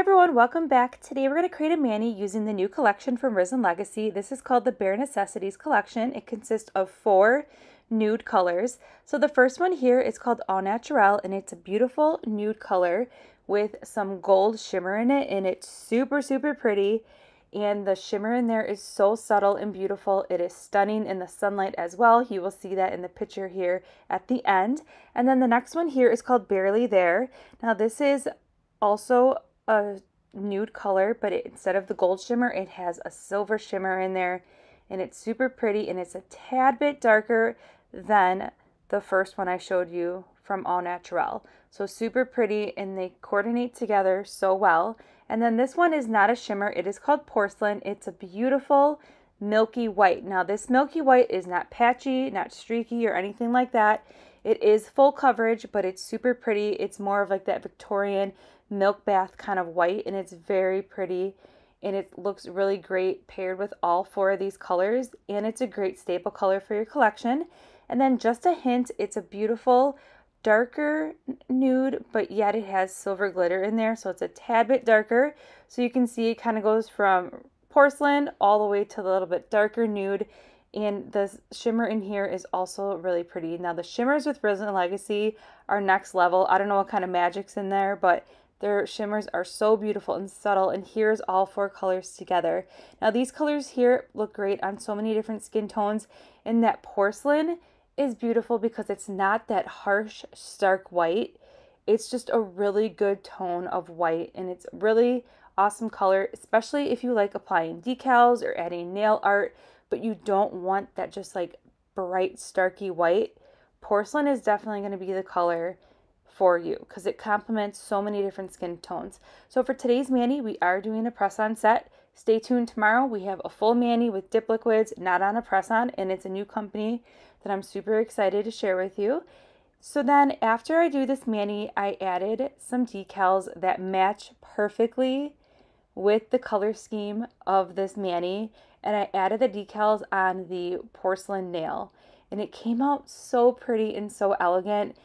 everyone, welcome back. Today we're going to create a mani using the new collection from Risen Legacy. This is called the Bare Necessities Collection. It consists of 4 nude colors. So the first one here is called All Naturel, and it's a beautiful nude color with some gold shimmer in it, and it's super pretty. And the shimmer in there is so subtle and beautiful. It is stunning in the sunlight as well. You will see that in the picture here at the end. And then the next one here is called Barely There. Now this is also a nude color, but instead of the gold shimmer, it has a silver shimmer in there, and it's super pretty, and it's a tad bit darker than the first one I showed you from All Naturel. So super pretty, and they coordinate together so well. And then this one is not a shimmer. It is called Porcelain. It's a beautiful milky white. Now this milky white is not patchy, not streaky or anything like that. It is full coverage, but it's super pretty. It's more of like that Victorian milk bath kind of white, and it's very pretty, and it looks really great paired with all 4 of these colors, and it's a great staple color for your collection. And then just a hint, it's a beautiful darker nude, but yet it has silver glitter in there, so it's a tad bit darker. So you can see it kind of goes from porcelain all the way to the little bit darker nude, and the shimmer in here is also really pretty. Now the shimmers with Risen Legacy are next level. I don't know what kind of magic's in there, but their shimmers are so beautiful and subtle, and here's all 4 colors together. Now these colors here look great on so many different skin tones, and that porcelain is beautiful because it's not that harsh, stark white. It's just a really good tone of white, and it's really awesome color, especially if you like applying decals or adding nail art, but you don't want that just like bright, starky white. Porcelain is definitely going to be the color for you because it complements so many different skin tones. So for today's mani, we are doing a press-on set. Stay tuned tomorrow. We have a full mani with dip liquids, not on a press-on, and it's a new company that I'm super excited to share with you. So then after I do this mani, I added some decals that match perfectly with the color scheme of this mani, and I added the decals on the porcelain nail, and it came out so pretty and so elegant.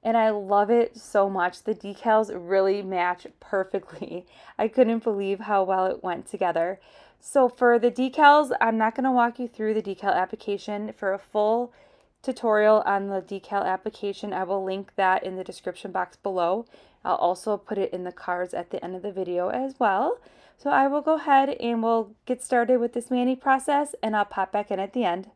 And I love it so much. The decals really match perfectly. I couldn't believe how well it went together. So for the decals, I'm not going to walk you through the decal application. For a full tutorial on the decal application, I will link that in the description box below. I'll also put it in the cards at the end of the video as well. So I will go ahead and we'll get started with this mani process, and I'll pop back in at the end.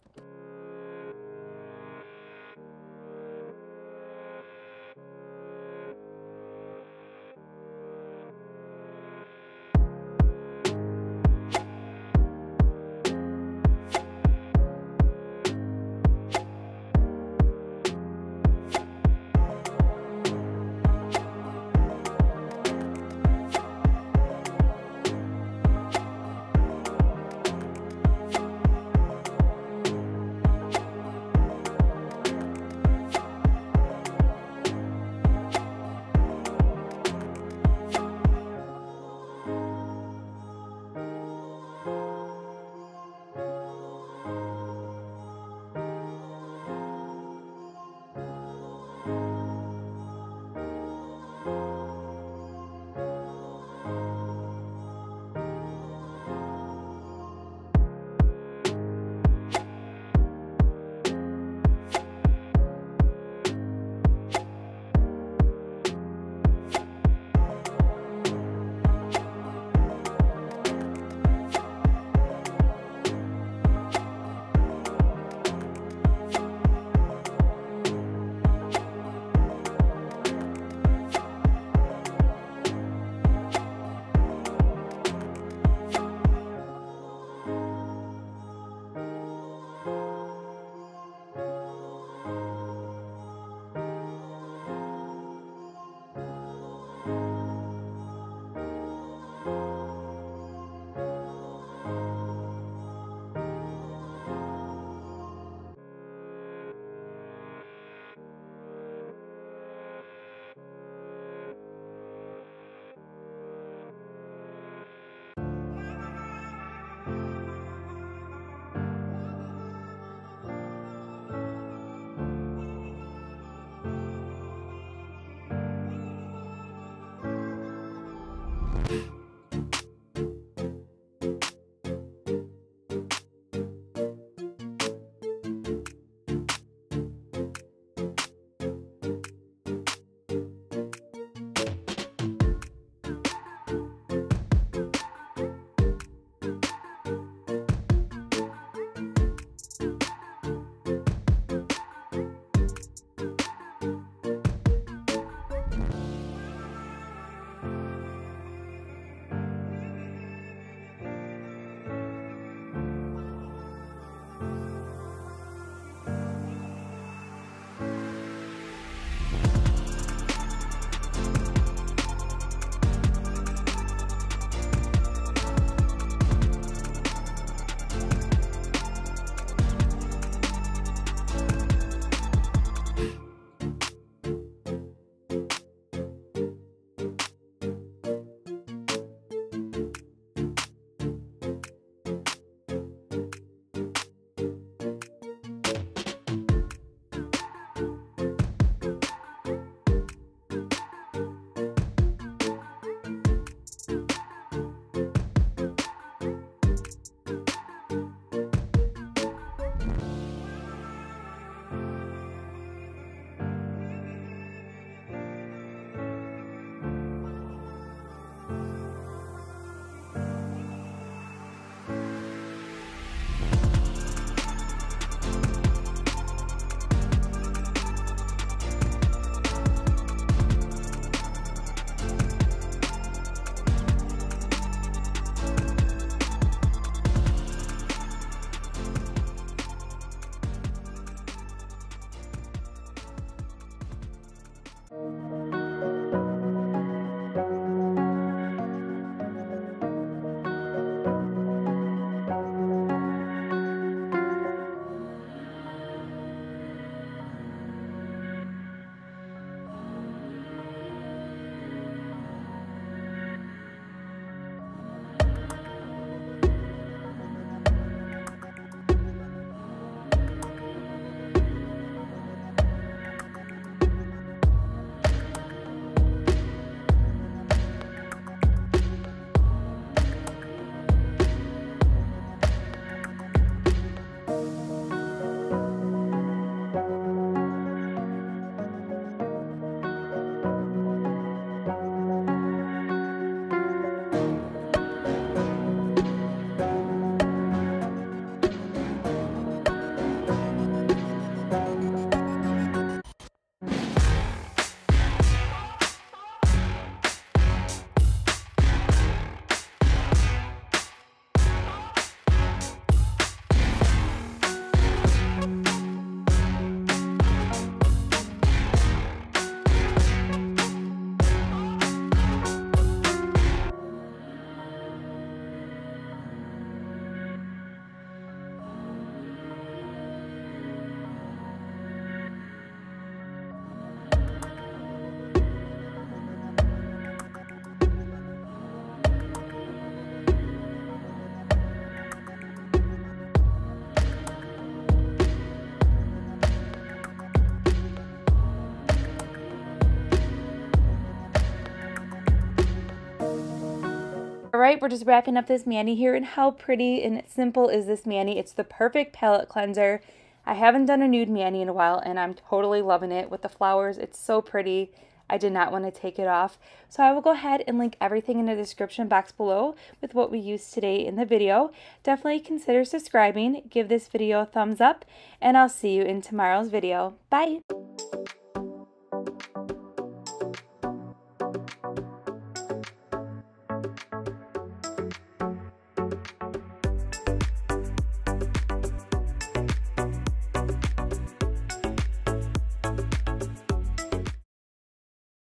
Alright, we're just wrapping up this mani here, and how pretty and simple is this mani? It's the perfect palette cleanser. I haven't done a nude mani in a while, and I'm totally loving it with the flowers. It's so pretty. I did not want to take it off. So I will go ahead and link everything in the description box below with what we used today in the video. Definitely consider subscribing, give this video a thumbs up, and I'll see you in tomorrow's video. Bye!